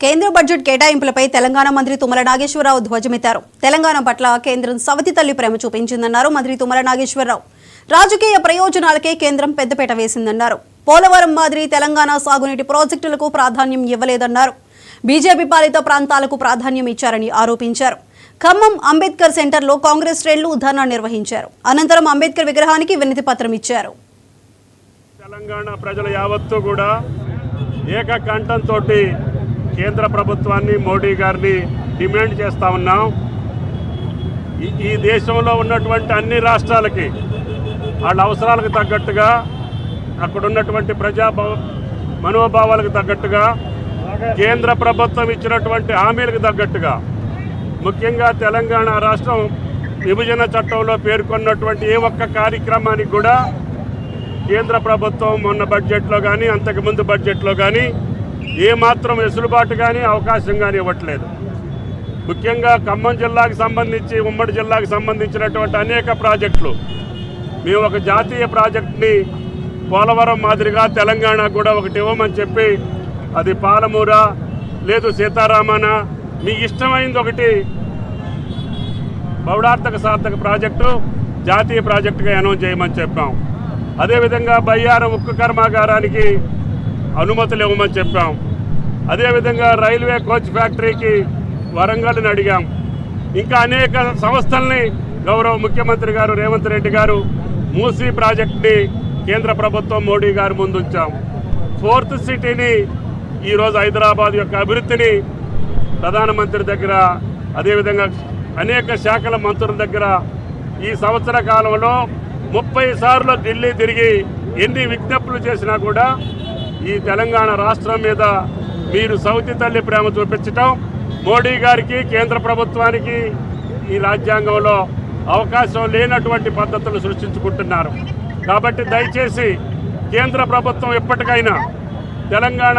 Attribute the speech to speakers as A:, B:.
A: కేంద్ర బడ్జెట్ కేటాయింపులపై తెలంగాణ మంత్రి తుమ్మల నాగేశ్వరరావు ధ్వజమెత్తారు. తెలంగాణ పట్ల కేంద్రం సవతి తల్లి ప్రేమ చూపించిందన్నారు మంత్రి తుమ్మల నాగేశ్వరరావు. రాజకీయ ప్రయోజనాలకే కేంద్రం పెద్దపీట వేసిందన్నారు. పోలవరం మాదిరి తెలంగాణ సాగునీటి ప్రాజెక్టులకు ప్రాధాన్యం ఇవ్వలేదన్నారు. బీజేపీ పాలిత ప్రాంతాలకు ప్రాధాన్యం ఇచ్చారని ఆరోపించారు. ఖమ్మం అంబేద్కర్ సెంటర్లో కాంగ్రెస్ శ్రేణులు ధర్నా నిర్వహించారు. అనంతరం అంబేద్కర్ విగ్రహానికి వినతి పత్రం ఇచ్చారు.
B: తెలంగాణ ప్రజల యావత్తు కూడా ఏకకంఠంతో కేంద్ర ప్రభుత్వాన్ని మోడీ గారిని డిమాండ్ చేస్తూ ఉన్నాం. ఈ దేశంలో ఉన్నటువంటి అన్ని రాష్ట్రాలకి వాళ్ళ అవసరాలకు తగ్గట్టుగా, అక్కడ ఉన్నటువంటి ప్రజా మనోభావాలకు తగ్గట్టుగా, కేంద్ర ప్రభుత్వం ఇచ్చినటువంటి హామీలకు తగ్గట్టుగా, ముఖ్యంగా తెలంగాణ రాష్ట్రం విభజన చట్టంలో పేర్కొన్నటువంటి ఏ ఒక్క కార్యక్రమానికి కూడా కేంద్ర ప్రభుత్వం మొన్న బడ్జెట్లో కానీ అంతకుముందు బడ్జెట్లో కానీ ఏమాత్రం వెసులుబాటు కానీ అవకాశం కానీ ఇవ్వట్లేదు. ముఖ్యంగా ఖమ్మం జిల్లాకు సంబంధించి, ఉమ్మడి జిల్లాకు సంబంధించినటువంటి అనేక ప్రాజెక్టులు మేము ఒక జాతీయ ప్రాజెక్టుని పోలవరం మాదిరిగా తెలంగాణ కూడా ఒకటి ఇవ్వమని చెప్పి, అది పాలమూర లేదు సీతారామన, మీకు ఇష్టమైంది ఒకటి బౌడార్థక సార్థక ప్రాజెక్టు జాతీయ ప్రాజెక్టుగా అనౌన్స్ చేయమని చెప్పాం. అదేవిధంగా బయ్యారం ఉక్కు కర్మాగారానికి అనుమతులు ఇవ్వమని చెప్పాం. అదేవిధంగా రైల్వే కోచ్ ఫ్యాక్టరీకి వరంగల్ని అడిగాం. ఇంకా అనేక సంస్థల్ని గౌరవ ముఖ్యమంత్రి గారు రేవంత్ రెడ్డి గారు మూసీ ప్రాజెక్టుని కేంద్ర ప్రభుత్వం మోడీ గారు ముందుంచాం. ఫోర్త్ సిటీని ఈరోజు హైదరాబాద్ యొక్క అభివృద్ధిని ప్రధానమంత్రి దగ్గర, అదేవిధంగా అనేక శాఖల మంత్రుల దగ్గర ఈ సంవత్సర కాలంలో 30 సార్లు ఢిల్లీ తిరిగి ఎన్ని విజ్ఞప్తులు చేసినా కూడా ఈ తెలంగాణ రాష్ట్రం మీద మీరు సౌతి తల్లి ప్రేమ చూపించటం, మోడీ గారికి కేంద్ర ప్రభుత్వానికి ఈ రాజ్యాంగంలో అవకాశం లేనటువంటి పద్ధతులు సృష్టించుకుంటున్నారు. కాబట్టి దయచేసి కేంద్ర ప్రభుత్వం ఎప్పటికైనా తెలంగాణ